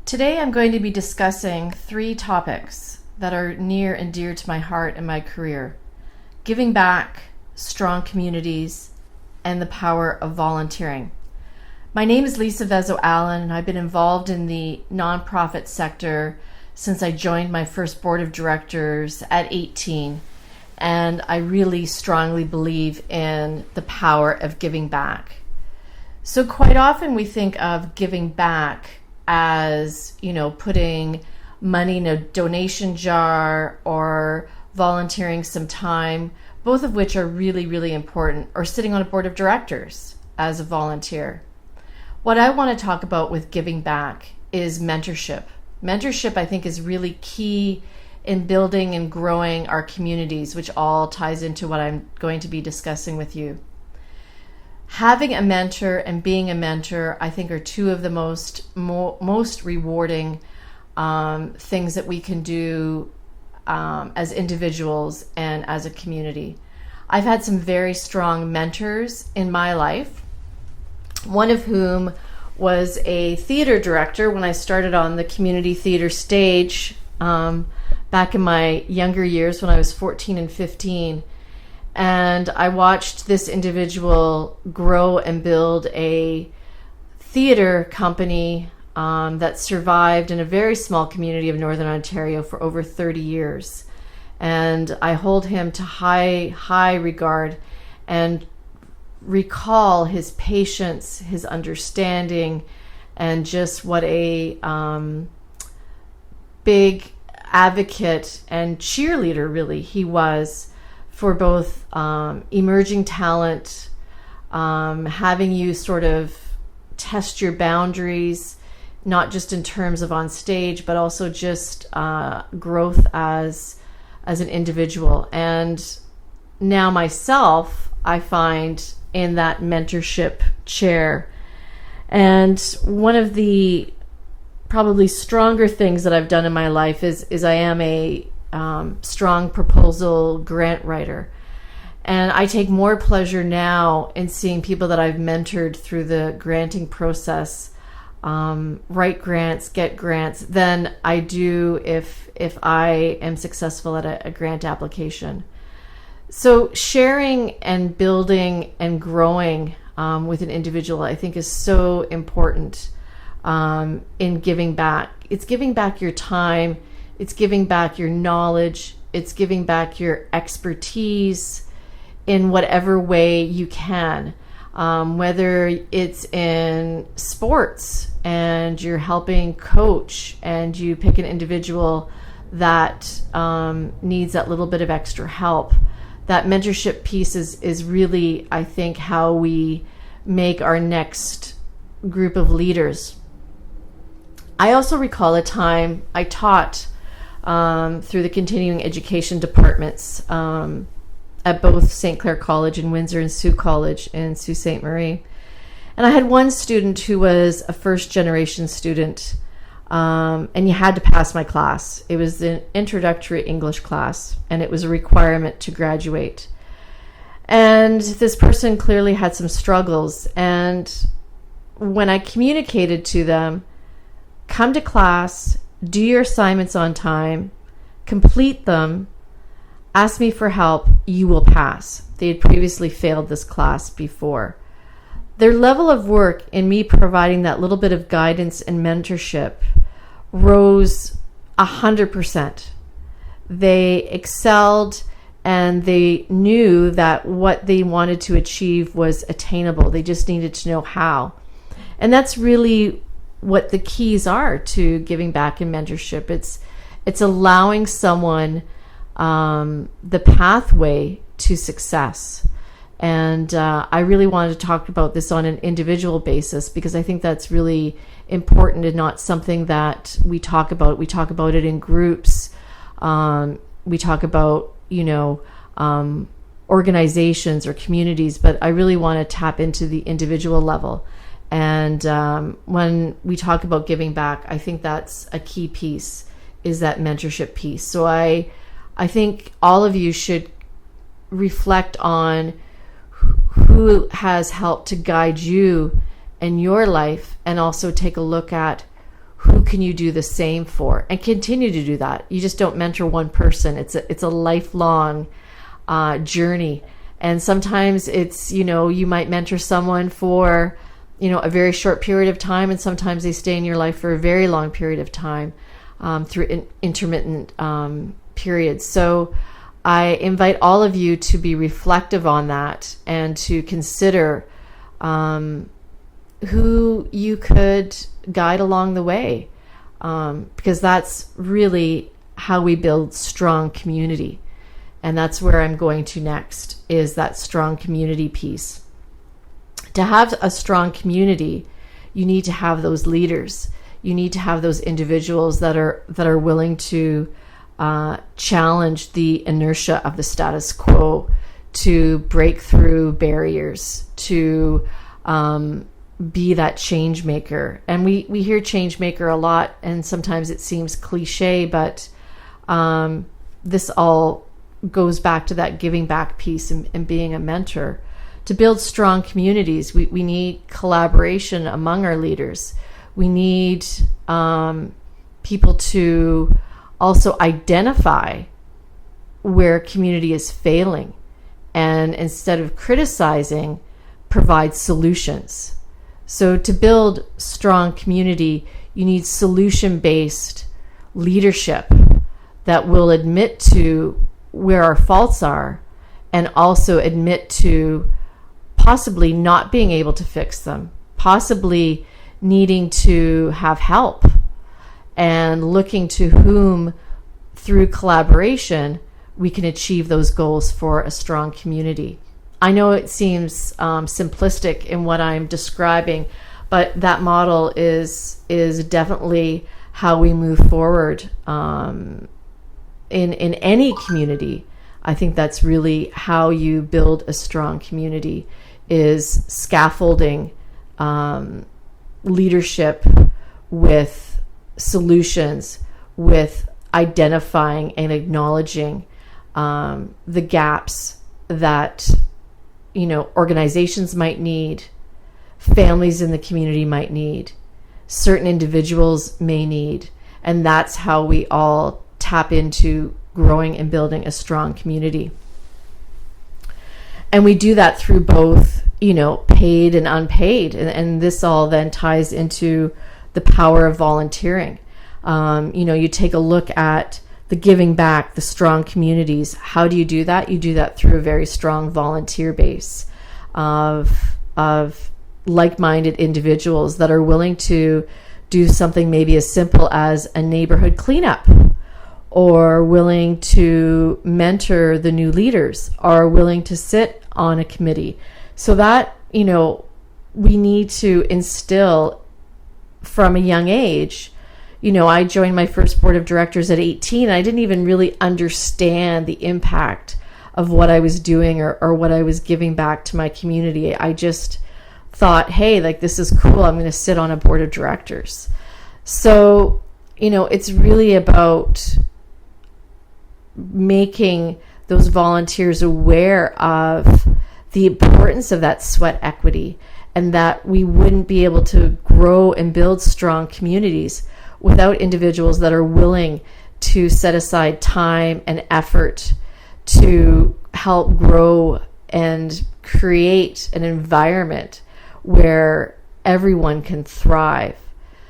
Today I'm going to be discussing 3 topics that are near and dear to my heart and my career: giving back, strong communities, and the power of volunteering. My name is Vezeau Allen, and I've been involved in the nonprofit sector since I joined my first board of directors at 18, and I really strongly believe in the power of giving back. So quite often we think of giving back as, putting money in a donation jar or volunteering some time, both of which are really, really important, or sitting on a board of directors as a volunteer. What I want to talk about with giving back is mentorship. Mentorship, I think, is really key in building and growing our communities, which all ties into what I'm going to be discussing with you. Having a mentor and being a mentor, I think, are 2 of the most rewarding things that we can do as individuals and as a community. I've had some very strong mentors in my life, one of whom was a theater director when I started on the community theater stage back in my younger years when I was 14 and 15. And I watched this individual grow and build a theater company that survived in a very small community of Northern Ontario for over 30 years. And I hold him to high regard and recall his patience, his understanding, and just what a big advocate and cheerleader really he was for both emerging talent, having you sort of test your boundaries, not just in terms of on stage, but also just growth as an individual. And now myself, I find in that mentorship chair. And one of the probably stronger things that I've done in my life is I am a strong proposal grant writer. And I take more pleasure now in seeing people that I've mentored through the granting process write grants, get grants, than I do if I am successful at a grant application. So sharing and building and growing with an individual, I think, is so important in giving back. It's giving back your time. It's giving back your knowledge. It's giving back your expertise in whatever way you can. Whether it's in sports and you're helping coach and you pick an individual that needs that little bit of extra help. That mentorship piece is really, I think, how we make our next group of leaders. I also recall a time I taught through the continuing education departments at both St. Clair College in Windsor and Sault College in Sault Ste. Marie. And I had one student who was a first-generation student, and you had to pass my class. It was an introductory English class, and it was a requirement to graduate. And this person clearly had some struggles, and when I communicated to them, come to class, do your assignments on time, complete them, ask me for help, you will pass. They had previously failed this class before. Their level of work in me providing that little bit of guidance and mentorship rose 100%. They excelled, and they knew that what they wanted to achieve was attainable. They just needed to know how. And that's really what the keys are to giving back in mentorship. It's allowing someone the pathway to success. And I really wanted to talk about this on an individual basis because I think that's really important and not something that we talk about. We talk about it in groups. We talk about, organizations or communities, but I really want to tap into the individual level. And when we talk about giving back, I think that's a key piece, is that mentorship piece. So I think all of you should reflect on who has helped to guide you in your life, and also take a look at who can you do the same for, and continue to do that. You just don't mentor one person. It's a lifelong journey. And sometimes it's, you might mentor someone for, a very short period of time, and sometimes they stay in your life for a very long period of time through intermittent periods. So I invite all of you to be reflective on that and to consider who you could guide along the way, because that's really how we build strong community. And that's where I'm going to next, is that strong community piece. To have a strong community, you need to have those leaders. You need to have those individuals that are willing to challenge the inertia of the status quo, to break through barriers, to be that change maker. And we hear change maker a lot, and sometimes it seems cliche, but this all goes back to that giving back piece and being a mentor. To build strong communities, we need collaboration among our leaders. We need people to also identify where community is failing, and instead of criticizing, provide solutions. So to build strong community, you need solution-based leadership that will admit to where our faults are, and also admit to possibly not being able to fix them, possibly needing to have help, and looking to whom, through collaboration, we can achieve those goals for a strong community. I know it seems simplistic in what I'm describing, but that model is definitely how we move forward in any community. I think that's really how you build a strong community, is scaffolding leadership with solutions, with identifying and acknowledging the gaps that organizations might need, families in the community might need, certain individuals may need, and that's how we all tap into growing and building a strong community. And we do that through both, paid and unpaid. And this all then ties into the power of volunteering. You take a look at the giving back, the strong communities. How do you do that? You do that through a very strong volunteer base of like-minded individuals that are willing to do something maybe as simple as a neighborhood cleanup, or willing to mentor the new leaders, or willing to sit on a committee. So that, we need to instill from a young age. I joined my first board of directors at 18. I didn't even really understand the impact of what I was doing or what I was giving back to my community. I just thought, hey, this is cool. I'm going to sit on a board of directors. So, it's really about making those volunteers aware of the importance of that sweat equity, and that we wouldn't be able to grow and build strong communities without individuals that are willing to set aside time and effort to help grow and create an environment where everyone can thrive.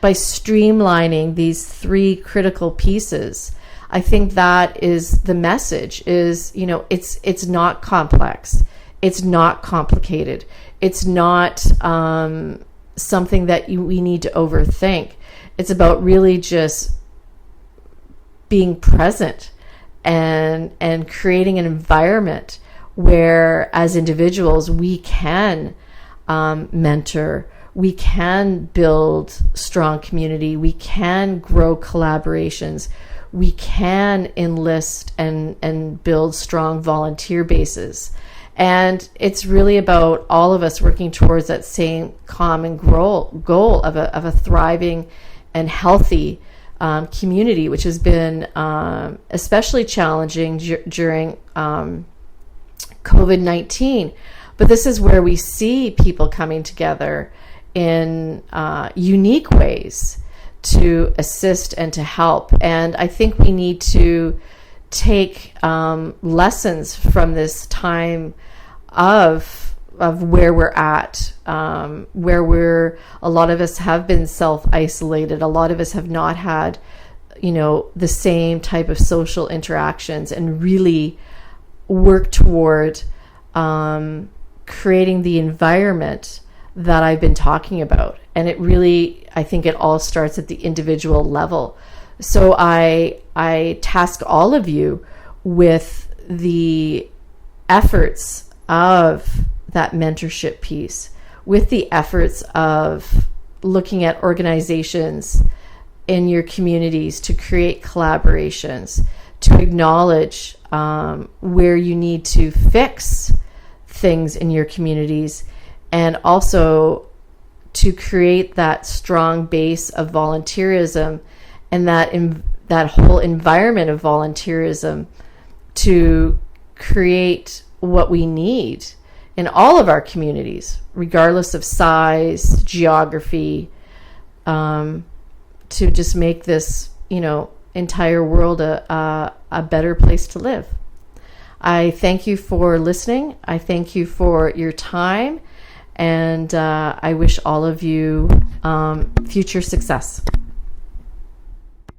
By streamlining these three critical pieces, I think that is the message, is, it's not complex. It's not complicated. It's not something that we need to overthink. It's about really just being present and creating an environment where, as individuals, we can mentor, we can build strong community, we can grow collaborations, we can enlist and build strong volunteer bases. And it's really about all of us working towards that same common goal of a thriving and healthy community, which has been especially challenging during COVID-19. But this is where we see people coming together in unique ways to assist and to help. And I think we need to take lessons from this time of where we're at, where a lot of us have been self-isolated. A lot of us have not had, the same type of social interactions, and really work toward creating the environment that I've been talking about. And it really, I think it all starts at the individual level. So I task all of you with the efforts of that mentorship piece, with the efforts of looking at organizations in your communities to create collaborations, to acknowledge where you need to fix things in your communities, and also to create that strong base of volunteerism and that whole environment of volunteerism to create what we need in all of our communities, regardless of size, geography, to just make this, entire world a better place to live. I thank you for listening. I thank you for your time. And I wish all of you future success.